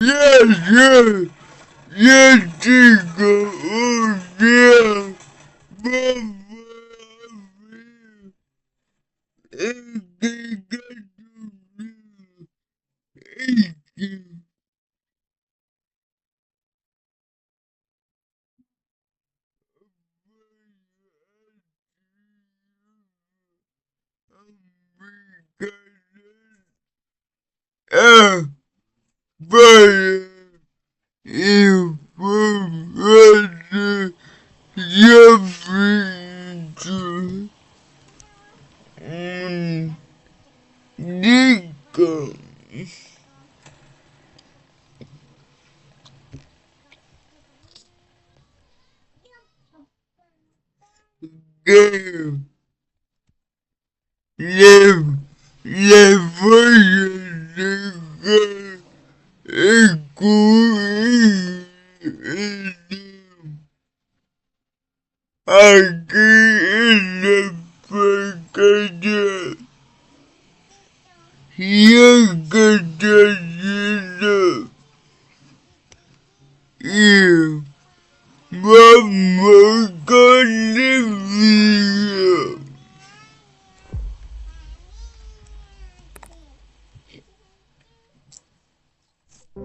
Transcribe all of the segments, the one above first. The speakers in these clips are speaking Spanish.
Ya, ya, chicos, un día vamos a ver este gato este ah, vaya información ya visto Nico que le, le voy a dejar escurrir aquí en la pantalla ya que está lleno y vamos con el video.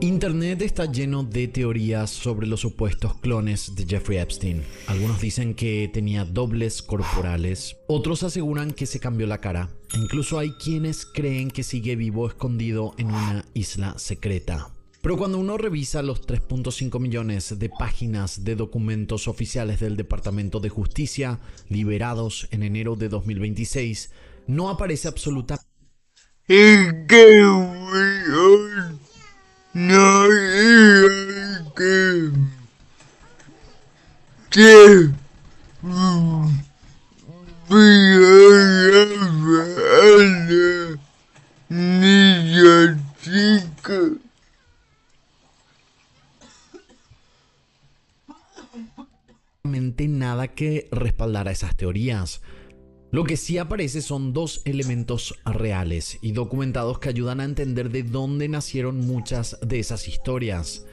Internet está lleno de teorías sobre los supuestos clones de Jeffrey Epstein. Algunos dicen que tenía dobles corporales, otros aseguran que se cambió la cara. Incluso hay quienes creen que sigue vivo escondido en una isla secreta. Pero cuando uno revisa los 3.5 millones de páginas de documentos oficiales del Departamento de Justicia liberados en enero de 2026, no aparece absolutamente ¡Qué weón! No digas que violaba a la niña chica. nada que respaldara esas teorías. Lo que sí aparece son dos elementos reales y documentados que ayudan a entender de dónde nacieron muchas de esas historias.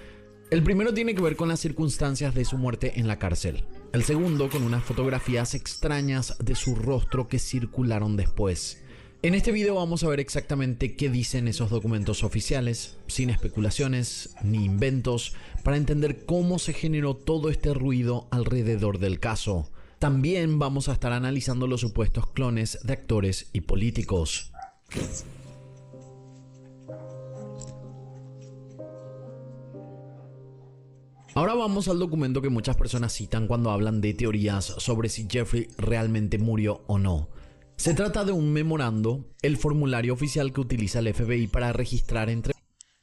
El primero tiene que ver con las circunstancias de su muerte en la cárcel. El segundo con unas fotografías extrañas de su rostro que circularon después. En este video vamos a ver exactamente qué dicen esos documentos oficiales, sin especulaciones ni inventos, para entender cómo se generó todo este ruido alrededor del caso. También vamos a estar analizando los supuestos clones de actores y políticos. Ahora vamos al documento que muchas personas citan cuando hablan de teorías sobre si Jeffrey realmente murió o no. Se trata de un memorando, el formulario oficial que utiliza el FBI para registrar entre...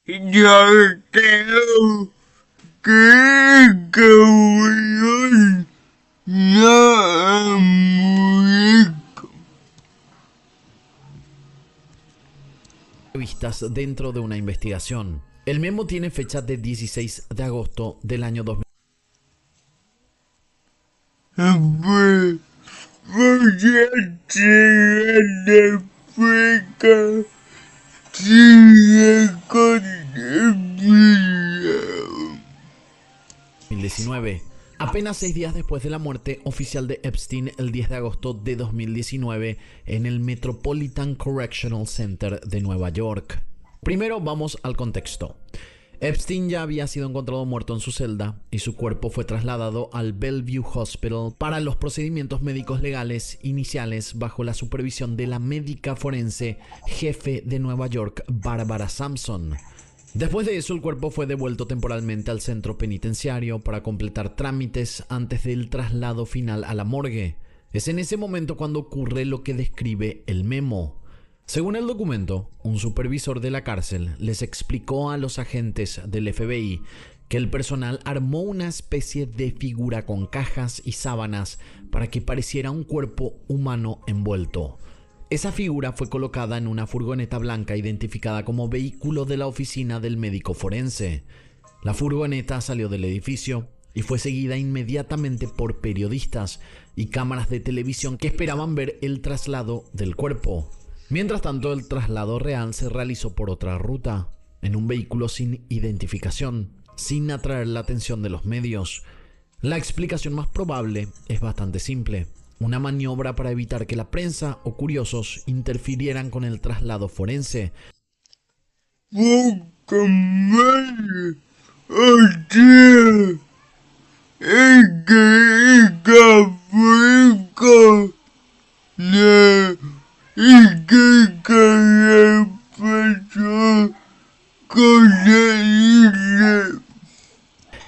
Yo creo que weón no murió. ...vistas dentro de una investigación. El memo tiene fecha de 16 de agosto del año 2000. Voy a llegar la feca. Sigue con el video. 2019. Apenas 6 días después de la muerte oficial de Epstein, el 10 de agosto de 2019, en el Metropolitan Correctional Center de Nueva York. Primero vamos al contexto. Epstein ya había sido encontrado muerto en su celda y su cuerpo fue trasladado al Bellevue Hospital para los procedimientos médicos legales iniciales bajo la supervisión de la médica forense jefe de Nueva York, Barbara Sampson. Después de eso, el cuerpo fue devuelto temporalmente al centro penitenciario para completar trámites antes del traslado final a la morgue. Es en ese momento cuando ocurre lo que describe el memo. Según el documento, un supervisor de la cárcel les explicó a los agentes del FBI que el personal armó una especie de figura con cajas y sábanas para que pareciera un cuerpo humano envuelto. Esa figura fue colocada en una furgoneta blanca identificada como vehículo de la oficina del médico forense. La furgoneta salió del edificio y fue seguida inmediatamente por periodistas y cámaras de televisión que esperaban ver el traslado del cuerpo. Mientras tanto, el traslado real se realizó por otra ruta. en un vehículo sin identificación, sin atraer la atención de los medios. La explicación más probable es bastante simple: una maniobra para evitar que la prensa o curiosos interfirieran con el traslado forense. Poca madre. Hostia. Es que fresco. No. ¿Y qué cara pasó con la isla?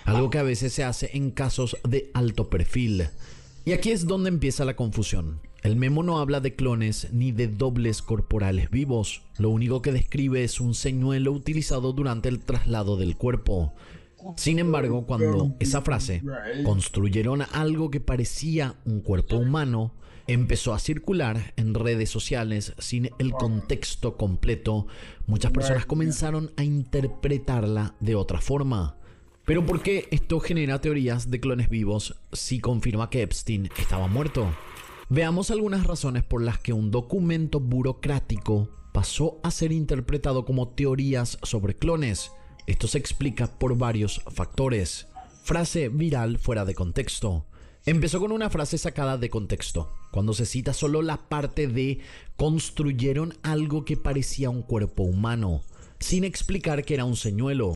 Algo que a veces se hace en casos de alto perfil. Y aquí es donde empieza la confusión. El memo no habla de clones ni de dobles corporales vivos. Lo único que describe es un señuelo utilizado durante el traslado del cuerpo. Sin embargo, cuando esa frase, construyeron algo que parecía un cuerpo humano, empezó a circular en redes sociales sin el contexto completo, muchas personas comenzaron a interpretarla de otra forma. Pero ¿por qué esto genera teorías de clones vivos si confirma que Epstein estaba muerto? Veamos algunas razones por las que un documento burocrático pasó a ser interpretado como teorías sobre clones. Esto se explica por varios factores. Frase viral fuera de contexto. Empezó con una frase sacada de contexto, cuando se cita solo la parte de construyeron algo que parecía un cuerpo humano, sin explicar que era un señuelo.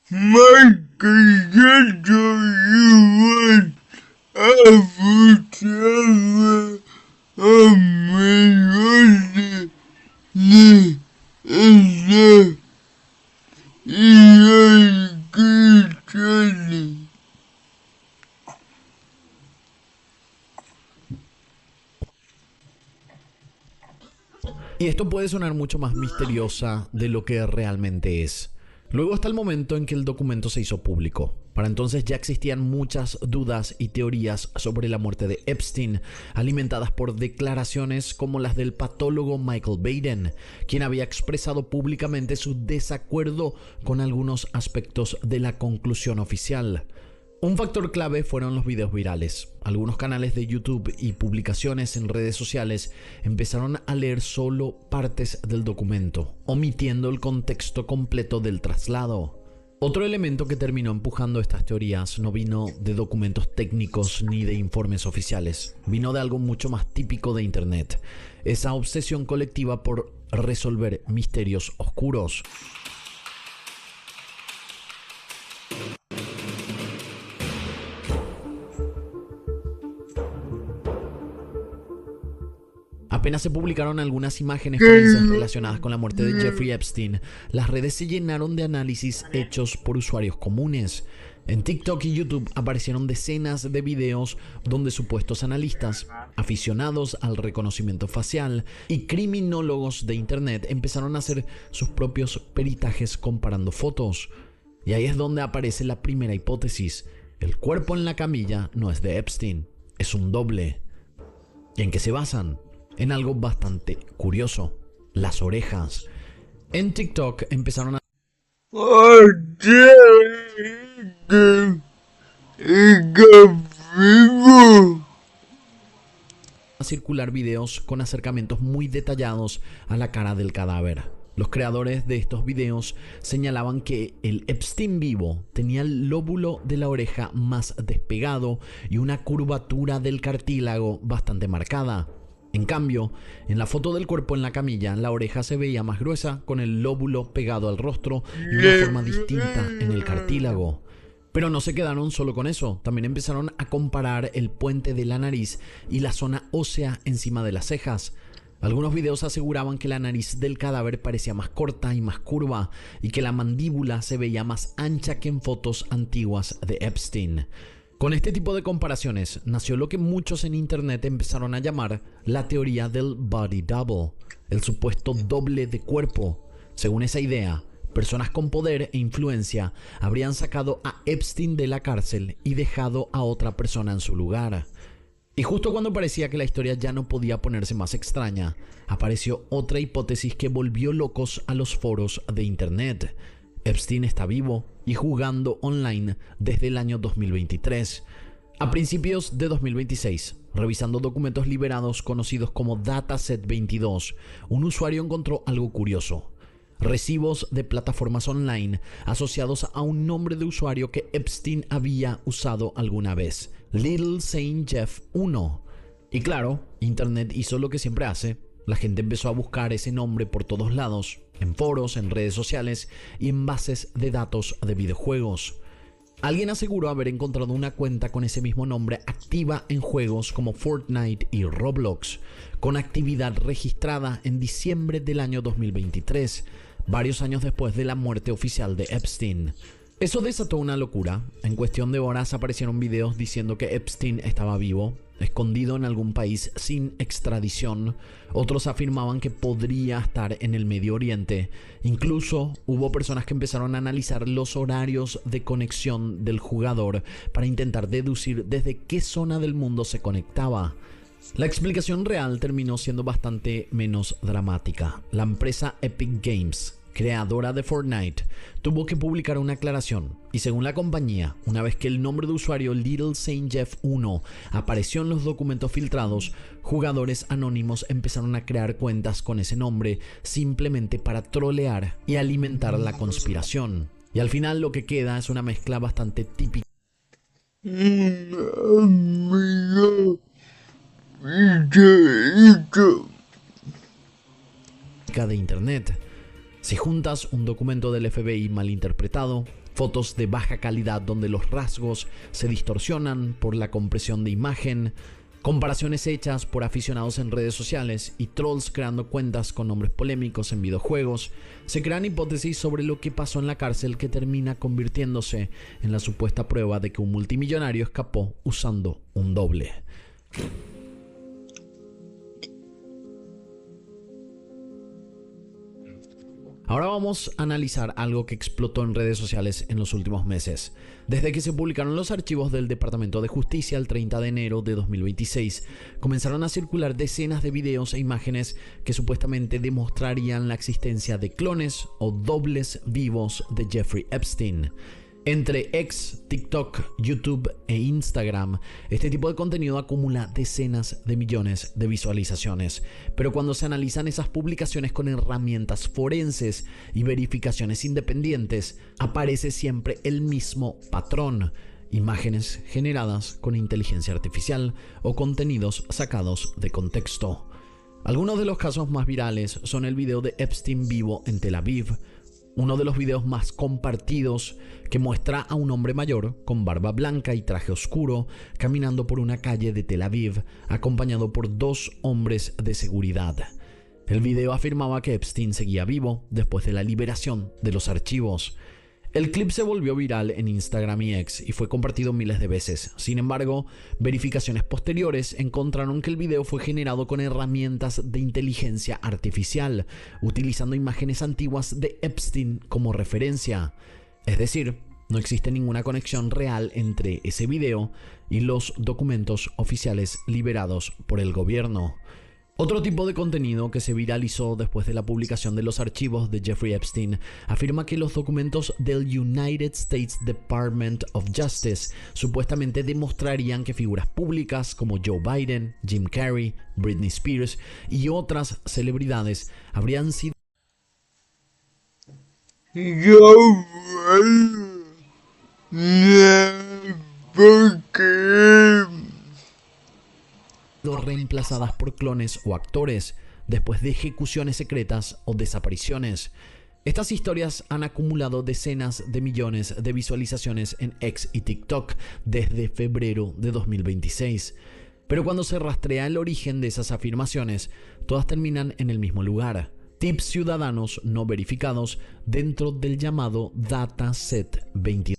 Michael Jackson abusaba a menores de edad y alquitrales. Y esto puede sonar mucho más misteriosa de lo que realmente es. Luego está el momento en que el documento se hizo público. Para entonces ya existían muchas dudas y teorías sobre la muerte de Epstein, alimentadas por declaraciones como las del patólogo Michael Baden, quien había expresado públicamente su desacuerdo con algunos aspectos de la conclusión oficial. Un factor clave fueron los videos virales. Algunos canales de YouTube y publicaciones en redes sociales empezaron a leer solo partes del documento, omitiendo el contexto completo del traslado. Otro elemento que terminó empujando estas teorías no vino de documentos técnicos ni de informes oficiales. Vino de algo mucho más típico de Internet: esa obsesión colectiva por resolver misterios oscuros. Apenas se publicaron algunas imágenes forenses relacionadas con la muerte de Jeffrey Epstein, las redes se llenaron de análisis hechos por usuarios comunes. En TikTok y YouTube aparecieron decenas de videos donde supuestos analistas, aficionados al reconocimiento facial y criminólogos de Internet empezaron a hacer sus propios peritajes comparando fotos. Y ahí es donde aparece la primera hipótesis: el cuerpo en la camilla no es de Epstein, es un doble. ¿Y en qué se basan? En algo bastante curioso: las orejas. En TikTok empezaron a circular videos con acercamientos muy detallados a la cara del cadáver. Los creadores de estos videos señalaban que el Epstein vivo tenía el lóbulo de la oreja más despegado y una curvatura del cartílago bastante marcada. En cambio, en la foto del cuerpo en la camilla, la oreja se veía más gruesa, con el lóbulo pegado al rostro y una forma distinta en el cartílago. Pero no se quedaron solo con eso, también empezaron a comparar el puente de la nariz y la zona ósea encima de las cejas. Algunos videos aseguraban que la nariz del cadáver parecía más corta y más curva, y que la mandíbula se veía más ancha que en fotos antiguas de Epstein. Con este tipo de comparaciones nació lo que muchos en Internet empezaron a llamar la teoría del body double, el supuesto doble de cuerpo. Según esa idea, personas con poder e influencia habrían sacado a Epstein de la cárcel y dejado a otra persona en su lugar. Y justo cuando parecía que la historia ya no podía ponerse más extraña, apareció otra hipótesis que volvió locos a los foros de Internet. Epstein está vivo y jugando online desde el año 2023. A principios de 2026, revisando documentos liberados conocidos como Dataset 22, un usuario encontró algo curioso. recibos de plataformas online asociados a un nombre de usuario que Epstein había usado alguna vez, Little Saint Jeff 1. Y claro, Internet hizo lo que siempre hace. La gente empezó a buscar ese nombre por todos lados, en foros, en redes sociales y en bases de datos de videojuegos. Alguien aseguró haber encontrado una cuenta con ese mismo nombre activa en juegos como Fortnite y Roblox, con actividad registrada en diciembre del año 2023, varios años después de la muerte oficial de Epstein. Eso desató una locura. En cuestión de horas aparecieron videos diciendo que Epstein estaba vivo, escondido en algún país sin extradición. Otros afirmaban que podría estar en el Medio Oriente. Incluso hubo personas que empezaron a analizar los horarios de conexión del jugador para intentar deducir desde qué zona del mundo se conectaba. La explicación real terminó siendo bastante menos dramática. La empresa Epic Games, creadora de Fortnite, tuvo que publicar una aclaración, y según la compañía, una vez que el nombre de usuario Little Saint Jeff 1 apareció en los documentos filtrados, jugadores anónimos empezaron a crear cuentas con ese nombre simplemente para trolear y alimentar la conspiración. Y al final lo que queda es una mezcla bastante típica de Internet. Si juntas un documento del FBI malinterpretado, fotos de baja calidad donde los rasgos se distorsionan por la compresión de imagen, comparaciones hechas por aficionados en redes sociales y trolls creando cuentas con nombres polémicos en videojuegos, se crean hipótesis sobre lo que pasó en la cárcel que termina convirtiéndose en la supuesta prueba de que un multimillonario escapó usando un doble. Ahora vamos a analizar algo que explotó en redes sociales en los últimos meses. Desde que se publicaron los archivos del Departamento de Justicia el 30 de enero de 2026, comenzaron a circular decenas de videos e imágenes que supuestamente demostrarían la existencia de clones o dobles vivos de Jeffrey Epstein. Entre X, TikTok, YouTube e Instagram, este tipo de contenido acumula decenas de millones de visualizaciones. Pero cuando se analizan esas publicaciones con herramientas forenses y verificaciones independientes, aparece siempre el mismo patrón: imágenes generadas con inteligencia artificial o contenidos sacados de contexto. Algunos de los casos más virales son el video de Epstein vivo en Tel Aviv, uno de los videos más compartidos que muestra a un hombre mayor con barba blanca y traje oscuro caminando por una calle de Tel Aviv acompañado por dos hombres de seguridad. El video afirmaba que Epstein seguía vivo después de la liberación de los archivos. El clip se volvió viral en Instagram y X y fue compartido miles de veces. Sin embargo, verificaciones posteriores encontraron que el video fue generado con herramientas de inteligencia artificial, utilizando imágenes antiguas de Epstein como referencia. Es decir, no existe ninguna conexión real entre ese video y los documentos oficiales liberados por el gobierno. Otro tipo de contenido que se viralizó después de la publicación de los archivos de Jeffrey Epstein afirma que los documentos del United States Department of Justice supuestamente demostrarían que figuras públicas como Joe Biden, Jim Carrey, Britney Spears y otras celebridades habrían sido reemplazadas por clones o actores después de ejecuciones secretas o desapariciones. Estas historias han acumulado decenas de millones de visualizaciones en X y TikTok desde febrero de 2026. Pero cuando se rastrea el origen de esas afirmaciones, todas terminan en el mismo lugar: tips ciudadanos no verificados dentro del llamado Dataset 22.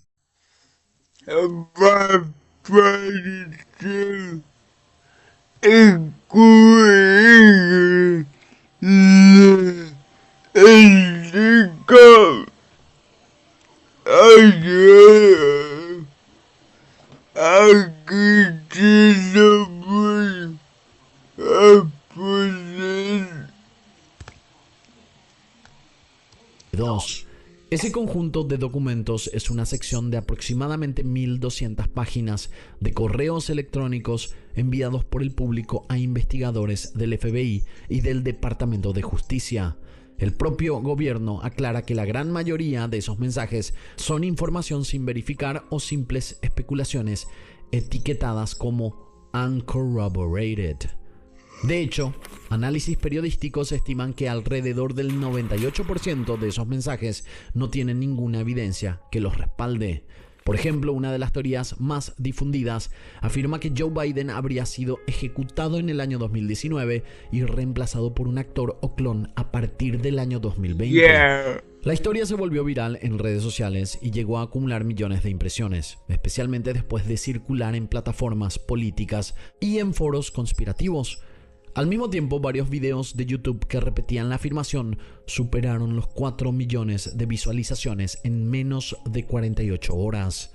Ese conjunto de documentos es una sección de aproximadamente 1200 páginas de correos electrónicos enviados por el público a investigadores del FBI y del Departamento de Justicia. El propio gobierno aclara que la gran mayoría de esos mensajes son información sin verificar o simples especulaciones etiquetadas como uncorroborated. De hecho, análisis periodísticos estiman que alrededor del 98% de esos mensajes no tienen ninguna evidencia que los respalde. Por ejemplo, una de las teorías más difundidas afirma que Joe Biden habría sido ejecutado en el año 2019 y reemplazado por un actor o clon a partir del año 2020. La historia se volvió viral en redes sociales y llegó a acumular millones de impresiones, especialmente después de circular en plataformas políticas y en foros conspirativos. Al mismo tiempo, varios videos de YouTube que repetían la afirmación superaron los 4 millones de visualizaciones en menos de 48 horas.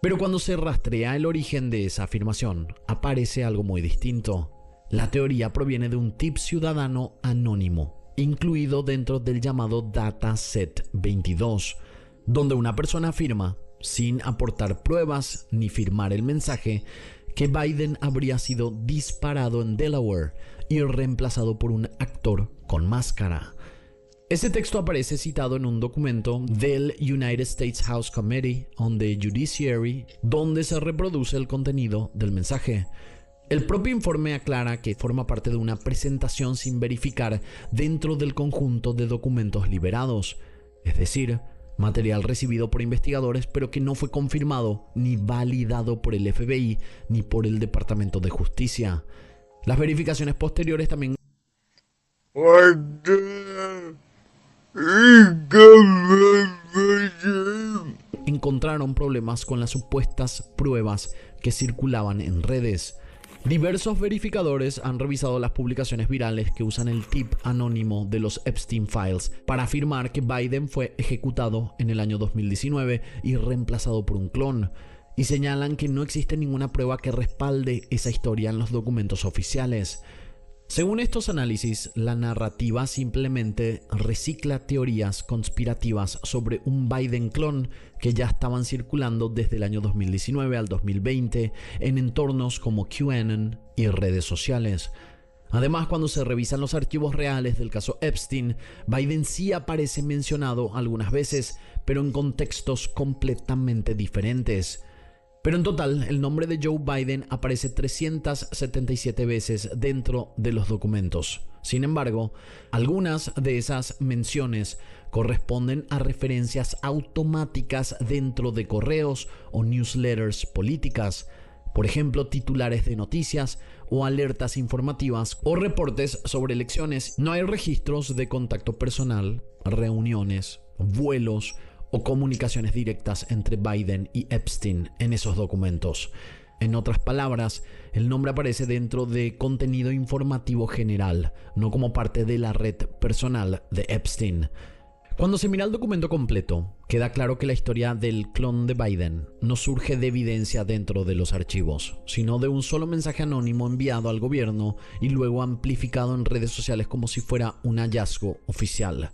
Pero cuando se rastrea el origen de esa afirmación, aparece algo muy distinto. La teoría proviene de un tip ciudadano anónimo, incluido dentro del llamado Dataset 22, donde una persona afirma, sin aportar pruebas ni firmar el mensaje, que Biden habría sido disparado en Delaware y reemplazado por un actor con máscara. Ese texto aparece citado en un documento del United States House Committee on the Judiciary, donde se reproduce el contenido del mensaje. El propio informe aclara que forma parte de una presentación sin verificar dentro del conjunto de documentos liberados, es decir, material recibido por investigadores pero que no fue confirmado ni validado por el FBI ni por el Departamento de Justicia. Las verificaciones posteriores también encontraron problemas con las supuestas pruebas que circulaban en redes. Diversos verificadores han revisado las publicaciones virales que usan el tip anónimo de los Epstein Files para afirmar que Biden fue ejecutado en el año 2019 y reemplazado por un clon, y señalan que no existe ninguna prueba que respalde esa historia en los documentos oficiales. Según estos análisis, la narrativa simplemente recicla teorías conspirativas sobre un Biden clon que ya estaban circulando desde el año 2019 al 2020 en entornos como QAnon y redes sociales. Además, cuando se revisan los archivos reales del caso Epstein, Biden sí aparece mencionado algunas veces, pero en contextos completamente diferentes. Pero en total, el nombre de Joe Biden aparece 377 veces dentro de los documentos. Sin embargo, algunas de esas menciones corresponden a referencias automáticas dentro de correos o newsletters políticas. Por ejemplo, titulares de noticias o alertas informativas o reportes sobre elecciones. No hay registros de contacto personal, reuniones, vuelos o comunicaciones directas entre Biden y Epstein en esos documentos. En otras palabras, el nombre aparece dentro de contenido informativo general, no como parte de la red personal de Epstein. Cuando se mira el documento completo, queda claro que la historia del clon de Biden no surge de evidencia dentro de los archivos, sino de un solo mensaje anónimo enviado al gobierno y luego amplificado en redes sociales como si fuera un hallazgo oficial.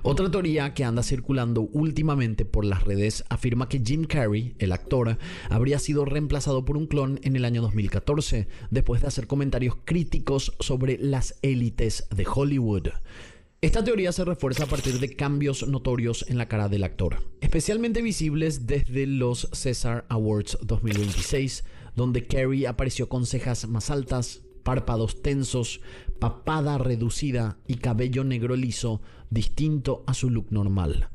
Otra teoría que anda circulando últimamente por las redes afirma que Jim Carrey, el actor, habría sido reemplazado por un clon en el año 2014, después de hacer comentarios críticos sobre las élites de Hollywood. Esta teoría se refuerza a partir de cambios notorios en la cara del actor, especialmente visibles desde los César Awards 2026, donde Carrey apareció con cejas más altas, párpados tensos, papada reducida y cabello negro liso, distinto a su look normal.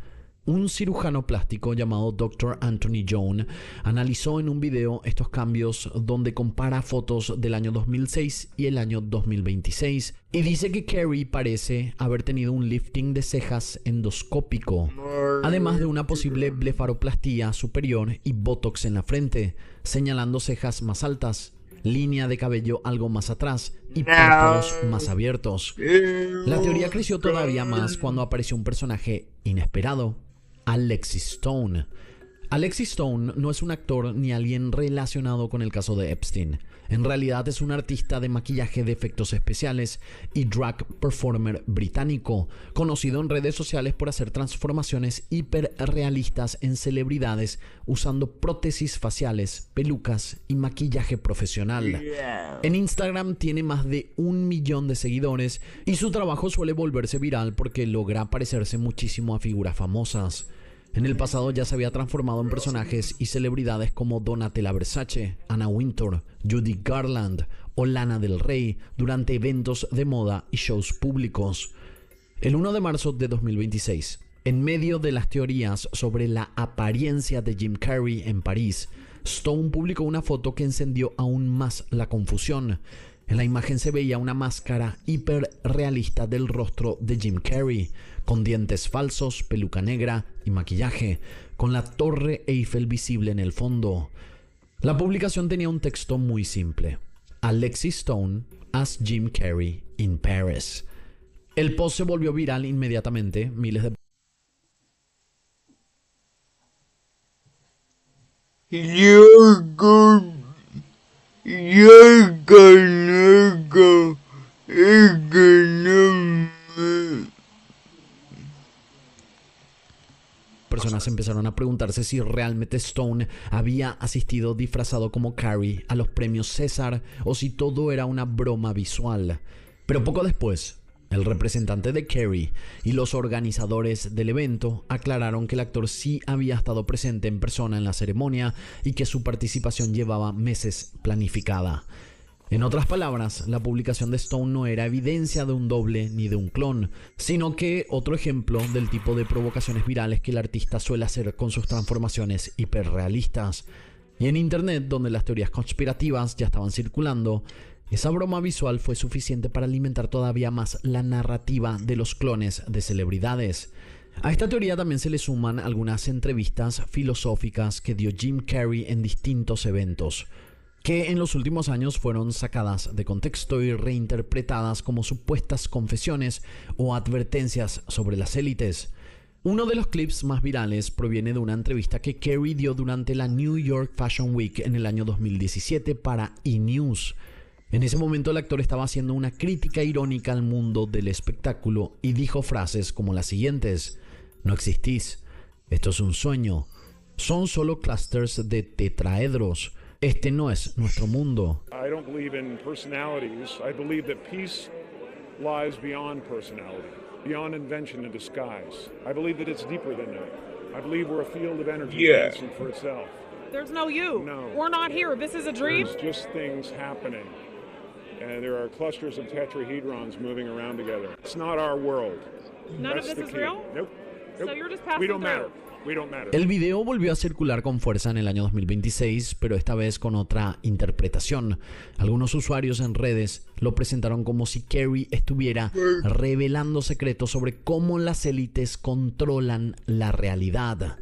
Un cirujano plástico llamado Dr. Anthony Jones analizó en un video estos cambios donde compara fotos del año 2006 y el año 2026 y dice que Carrey parece haber tenido un lifting de cejas endoscópico, además de una posible blefaroplastía superior y botox en la frente, señalando cejas más altas, línea de cabello algo más atrás y párpados más abiertos. La teoría creció todavía más cuando apareció un personaje inesperado, Alexis Stone. Alexis Stone no es un actor ni alguien relacionado con el caso de Epstein. En realidad es un artista de maquillaje de efectos especiales y drag performer británico, conocido en redes sociales por hacer transformaciones hiperrealistas en celebridades usando prótesis faciales, pelucas y maquillaje profesional. En Instagram tiene más de 1 millón de seguidores y su trabajo suele volverse viral porque logra parecerse muchísimo a figuras famosas. En el pasado ya se había transformado en personajes y celebridades como Donatella Versace, Anna Wintour, Judy Garland o Lana del Rey durante eventos de moda y shows públicos. El 1 de marzo de 2026, en medio de las teorías sobre la apariencia de Jim Carrey en París, Stone publicó una foto que encendió aún más la confusión. En la imagen se veía una máscara hiperrealista del rostro de Jim Carrey, con dientes falsos, peluca negra y maquillaje, con la Torre Eiffel visible en el fondo. La publicación tenía un texto muy simple: Alexis Stone as Jim Carrey in Paris. El post se volvió viral inmediatamente, miles de Yo conozco este nombre. personas empezaron a preguntarse si realmente Stone había asistido disfrazado como Carrey a los premios César o si todo era una broma visual. Pero poco después, el representante de Carrey y los organizadores del evento aclararon que el actor sí había estado presente en persona en la ceremonia y que su participación llevaba meses planificada. En otras palabras, la publicación de Stone no era evidencia de un doble ni de un clon, sino que otro ejemplo del tipo de provocaciones virales que el artista suele hacer con sus transformaciones hiperrealistas. Y en internet, donde las teorías conspirativas ya estaban circulando, esa broma visual fue suficiente para alimentar todavía más la narrativa de los clones de celebridades. A esta teoría también se le suman algunas entrevistas filosóficas que dio Jim Carrey en distintos eventos, que en los últimos años fueron sacadas de contexto y reinterpretadas como supuestas confesiones o advertencias sobre las élites. Uno de los clips más virales proviene de una entrevista que Carrey dio durante la New York Fashion Week en el año 2017 para E! News. En ese momento el actor estaba haciendo una crítica irónica al mundo del espectáculo y dijo frases como las siguientes: "No existís, esto es un sueño, son solo clusters de tetraedros. Este no es nuestro mundo". I don't believe in personalities. I believe that peace lies beyond personality, beyond invention and disguise. I believe that it's deeper than that. I believe we're a field of energy dancing for itself. There's no you. No. We're not here. This is a dream. There's just things happening. And there are clusters of tetrahedrons moving around together. It's not our world. None of this is real? Nope. So you're just passing We don't through. matter. We don't matter. El video volvió a circular con fuerza en el año 2026, pero esta vez con otra interpretación. Algunos usuarios en redes lo presentaron como si Carrey estuviera revelando secretos sobre cómo las élites controlan la realidad.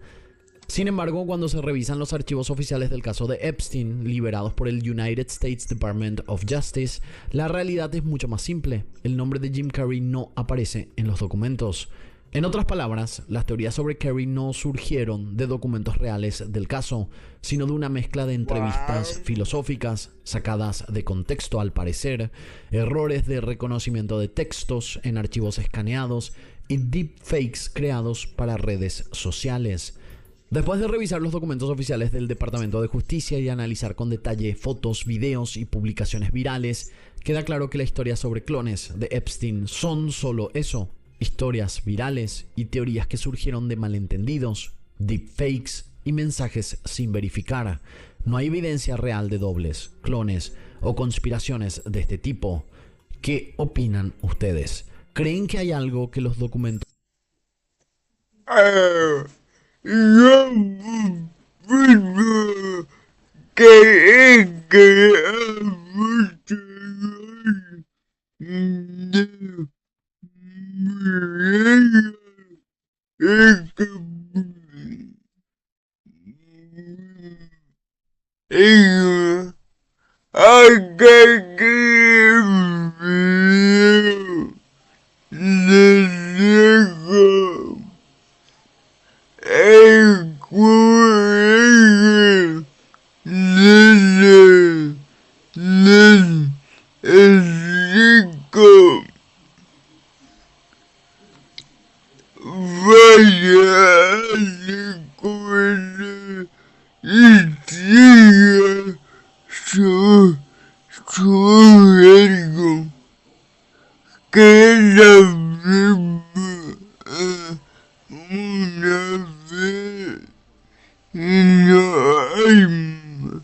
Sin embargo, cuando se revisan los archivos oficiales del caso de Epstein, liberados por el United States Department of Justice, la realidad es mucho más simple. El nombre de Jim Carrey no aparece en los documentos. En otras palabras, las teorías sobre Carrey no surgieron de documentos reales del caso, sino de una mezcla de entrevistas filosóficas sacadas de contexto al parecer, errores de reconocimiento de textos en archivos escaneados y deepfakes creados para redes sociales. Después de revisar los documentos oficiales del Departamento de Justicia y analizar con detalle fotos, videos y publicaciones virales, queda claro que la historia sobre clones de Epstein son solo eso: historias virales y teorías que surgieron de malentendidos, deepfakes y mensajes sin verificar. No hay evidencia real de dobles, clones o conspiraciones de este tipo. ¿Qué opinan ustedes? ¿Creen que hay algo que los documentos Yo pienso que es que mucho de es que ellos hasta que les dejo el cuello de soy algo que la misma una vez y no hay más.